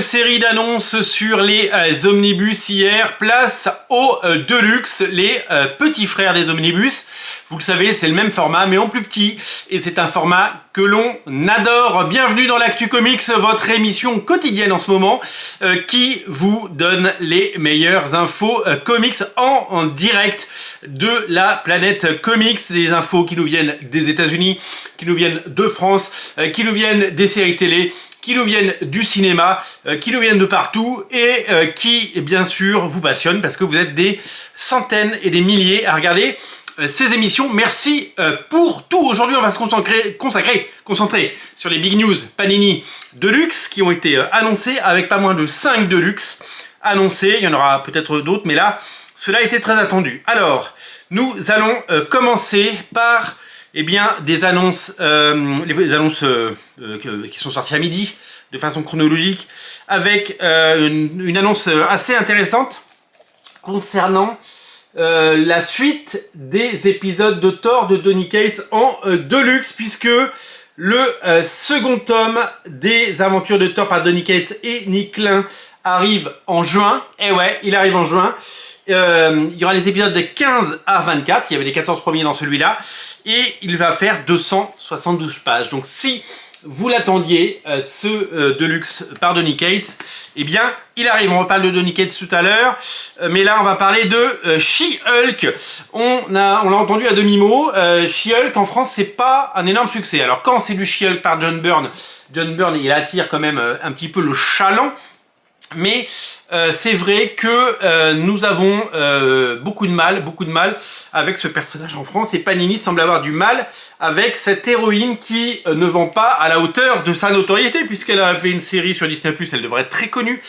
Série d'annonces sur les omnibus hier, place aux Deluxe, les petits frères des omnibus. Vous le savez, c'est le même format mais en plus petit et c'est un format que l'on adore. Bienvenue dans l'Actu Comics, votre émission quotidienne en ce moment qui vous donne les meilleures infos comics en direct de la planète comics. Des infos qui nous viennent des États-Unis, qui nous viennent de France, qui nous viennent des séries télé, qui nous viennent du cinéma, qui nous viennent de partout et qui, bien sûr, vous passionnent parce que vous êtes des centaines et des milliers à regarder ces émissions. Merci pour tout. Aujourd'hui, on va se concentrer sur les big news Panini Deluxe qui ont été annoncés avec pas moins de 5 Deluxe annoncés. Il y en aura peut-être d'autres, mais là, cela a été très attendu. Alors, nous allons commencer par... Eh bien, des annonces, les annonces qui sont sorties à midi, de façon chronologique, avec une annonce assez intéressante concernant la suite des épisodes de Thor de Donny Cates en Deluxe, puisque le second tome des aventures de Thor par Donny Cates et Nick Klein arrive en juin. Eh ouais, il arrive en juin. Il y aura les épisodes de 15 à 24, il y avait les 14 premiers dans celui-là, et il va faire 272 pages. Donc si vous l'attendiez, ce Deluxe par Donny Cates, eh bien il arrive. On reparle de Donny Cates tout à l'heure, mais là on va parler de She-Hulk. On l'a entendu à demi-mot, She-Hulk en France c'est pas un énorme succès. Alors quand c'est du She-Hulk par John Byrne, il attire quand même un petit peu le chaland. Mais c'est vrai que nous avons beaucoup de mal avec ce personnage en France et Panini semble avoir du mal avec cette héroïne qui ne vend pas à la hauteur de sa notoriété puisqu'elle a fait une série sur Disney+, elle devrait être très connue.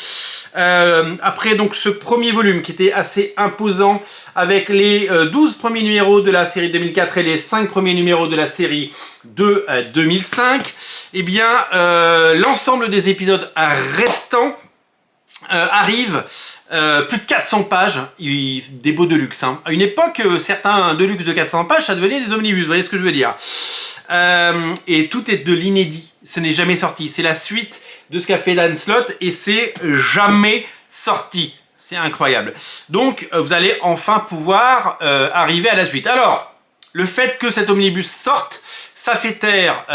Après donc ce premier volume qui était assez imposant avec les 12 premiers numéros de la série 2004 et les 5 premiers numéros de la série de 2005, eh bien l'ensemble des épisodes restants arrive plus de 400 pages, des beaux Deluxe. Hein. À une époque, certains Deluxe de 400 pages, ça devenait des omnibus, vous voyez ce que je veux dire. Et tout est de l'inédit, ce n'est jamais sorti. C'est la suite de ce qu'a fait Dan Slott et c'est jamais sorti. C'est incroyable. Donc, vous allez enfin pouvoir arriver à la suite. Alors, le fait que cet omnibus sorte, ça fait taire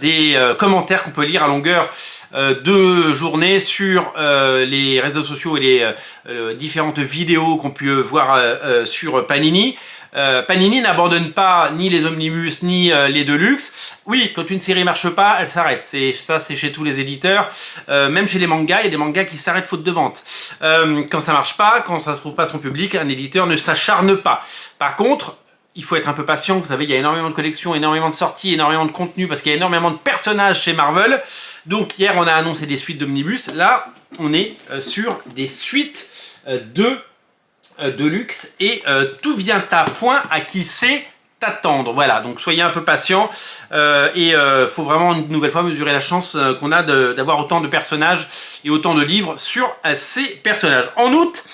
des commentaires qu'on peut lire à longueur de journée sur les réseaux sociaux et les différentes vidéos qu'on peut voir sur Panini. Panini n'abandonne pas ni les omnibus ni les Deluxe. Oui, quand une série marche pas, elle s'arrête. Ça, c'est chez tous les éditeurs. Même chez les mangas, il y a des mangas qui s'arrêtent faute de vente. Quand ça marche pas, quand ça ne trouve pas son public, un éditeur ne s'acharne pas. Par contre, il faut être un peu patient, vous savez, il y a énormément de collections, énormément de sorties, énormément de contenu, parce qu'il y a énormément de personnages chez Marvel. Donc hier, on a annoncé des suites d'Omnibus. Là, on est sur des suites de Deluxe. Et tout vient à point à qui sait t'attendre. Voilà, donc soyez un peu patient. Et faut vraiment une nouvelle fois mesurer la chance qu'on a d'avoir autant de personnages et autant de livres sur ces personnages. En août,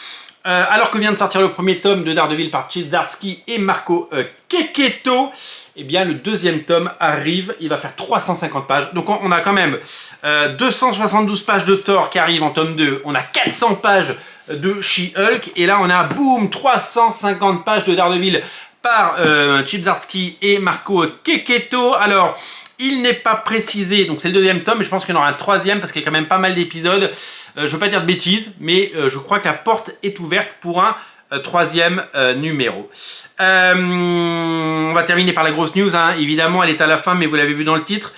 alors que vient de sortir le premier tome de Daredevil par Chip Zdarsky et Marco Checchetto, eh bien le deuxième tome arrive, il va faire 350 pages. Donc on a quand même 272 pages de Thor qui arrivent en tome 2, on a 400 pages de She-Hulk, et là on a boum 350 pages de Daredevil par Chip Zdarsky et Marco Checchetto. Alors, il n'est pas précisé, donc c'est le deuxième tome, mais je pense qu'il y en aura un troisième parce qu'il y a quand même pas mal d'épisodes. Je ne veux pas dire de bêtises, mais je crois que la porte est ouverte pour un troisième numéro. On va terminer par la grosse news, hein. Évidemment elle est à la fin, mais vous l'avez vu dans le titre.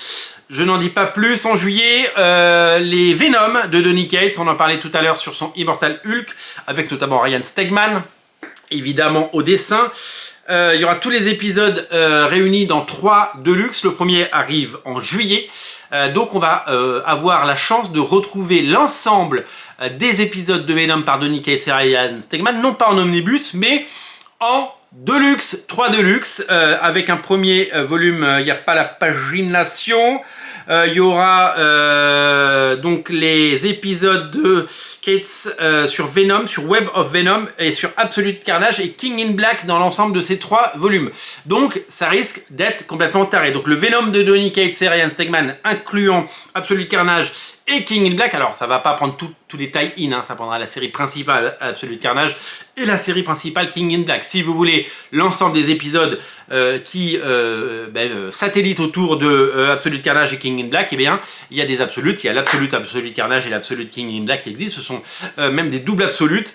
Je n'en dis pas plus. En juillet, les Venom de Donny Cates, on en parlait tout à l'heure sur son Immortal Hulk, avec notamment Ryan Stegman, évidemment au dessin. Il y aura tous les épisodes réunis dans 3 Deluxe. Le premier arrive en juillet. Donc on va avoir la chance de retrouver l'ensemble des épisodes de Venom par Donny Cates et Ryan Stegman, non pas en omnibus, mais en Deluxe, 3 Deluxe, avec un premier volume, il n'y a pas la pagination. Il y aura donc les épisodes de Cates sur Venom, sur Web of Venom et sur Absolute Carnage et King in Black dans l'ensemble de ces 3 volumes. Donc ça risque d'être complètement taré. Donc le Venom de Donny Cates et Ryan Stegman incluant Absolute Carnage et King in Black. Alors ça va pas prendre tous les tie-in, hein, ça prendra la série principale Absolute Carnage et la série principale King in Black. Si vous voulez l'ensemble des épisodes qui satellitent autour de Absolute Carnage et King in Black, eh bien il y a des absolutes, il y a l'Absolute Carnage et l'Absolute King in Black qui existent, ce sont même des doubles absolutes.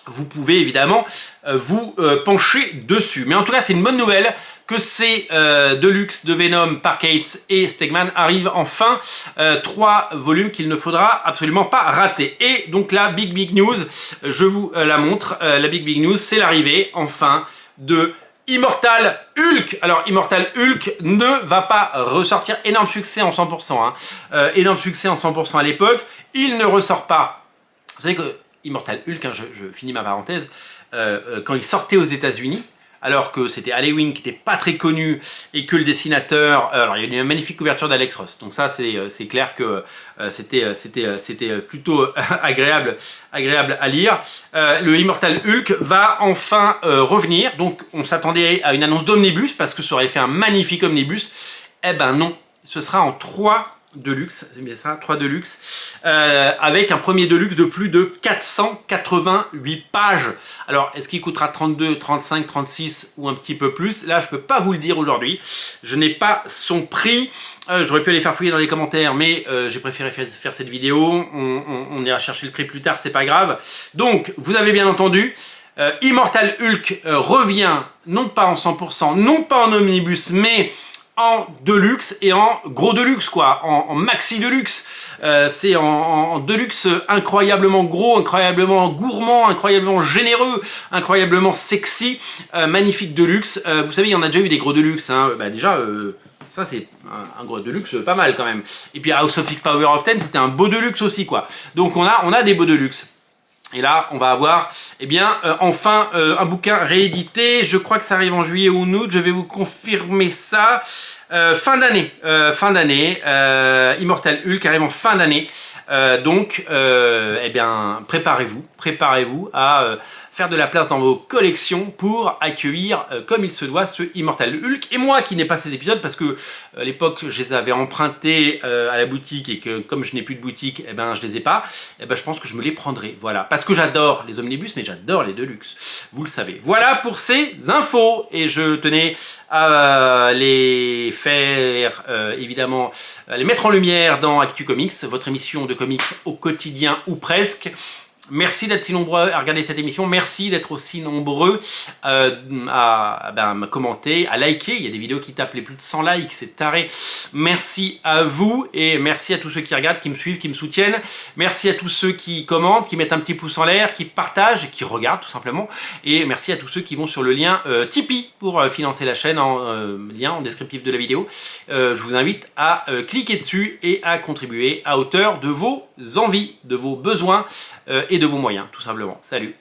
Vous pouvez évidemment vous pencher dessus. Mais en tout cas, c'est une bonne nouvelle que ces Deluxe de Venom, Park Yates et Stegman arrivent enfin. 3 volumes qu'il ne faudra absolument pas rater. Et donc la big news, je vous la montre. La big news, c'est l'arrivée enfin de Immortal Hulk. Alors Immortal Hulk ne va pas ressortir. Énorme succès en 100%. Hein. Énorme succès en 100% à l'époque. Il ne ressort pas. Vous savez que Immortal Hulk, hein, je finis ma parenthèse, quand il sortait aux États-Unis, alors que c'était Halloween qui n'était pas très connu et que le dessinateur, alors il y a une magnifique couverture d'Alex Ross, donc ça c'est clair que c'était plutôt agréable à lire. Le Immortal Hulk va enfin revenir, donc on s'attendait à une annonce d'omnibus parce que ça aurait fait un magnifique omnibus. Eh ben non, ce sera en 3 Deluxe, c'est bien ça, 3 Deluxe, avec un premier Deluxe de plus de 488 pages. Alors, est-ce qu'il coûtera 32, 35, 36 ou un petit peu plus? Là, je peux pas vous le dire aujourd'hui. Je n'ai pas son prix. J'aurais pu aller faire fouiller dans les commentaires, mais j'ai préféré faire cette vidéo. On ira chercher le prix plus tard, c'est pas grave. Donc, vous avez bien entendu, Immortal Hulk revient, non pas en 100%, non pas en omnibus, mais en deluxe et en gros deluxe quoi, en maxi deluxe. C'est en deluxe incroyablement gros, incroyablement gourmand, incroyablement généreux, incroyablement sexy, magnifique deluxe. Vous savez, il y en a déjà eu des gros deluxe, hein. Déjà, ça c'est un gros deluxe pas mal quand même. Et puis House of X Power of 10, c'était un beau deluxe aussi quoi. Donc on a des beaux deluxe. Et là, on va avoir, eh bien, enfin, un bouquin réédité. Je crois que ça arrive en juillet ou en août. Je vais vous confirmer ça. Fin d'année. Immortal Hulk arrive en fin d'année. Donc, eh bien, préparez-vous à faire de la place dans vos collections pour accueillir comme il se doit ce Immortal Hulk. Et moi qui n'ai pas ces épisodes parce que à l'époque je les avais empruntés à la boutique et que comme je n'ai plus de boutique, eh ben je les ai pas, eh ben je pense que je me les prendrai. Voilà, parce que j'adore les omnibus mais j'adore les deluxe. Vous le savez. Voilà pour ces infos et je tenais à les faire évidemment les mettre en lumière dans Actu Comics, votre émission de comics au quotidien ou presque. Merci d'être si nombreux à regarder cette émission, merci d'être aussi nombreux à me commenter, à liker. Il y a des vidéos qui tapent les plus de 100 likes, c'est taré. Merci à vous et merci à tous ceux qui regardent, qui me suivent, qui me soutiennent. Merci à tous ceux qui commentent, qui mettent un petit pouce en l'air, qui partagent, qui regardent tout simplement. Et merci à tous ceux qui vont sur le lien Tipeee pour financer la chaîne, lien en descriptif de la vidéo. Je vous invite à cliquer dessus et à contribuer à hauteur de vos envies, de vos besoins et de vos moyens, tout simplement. Salut!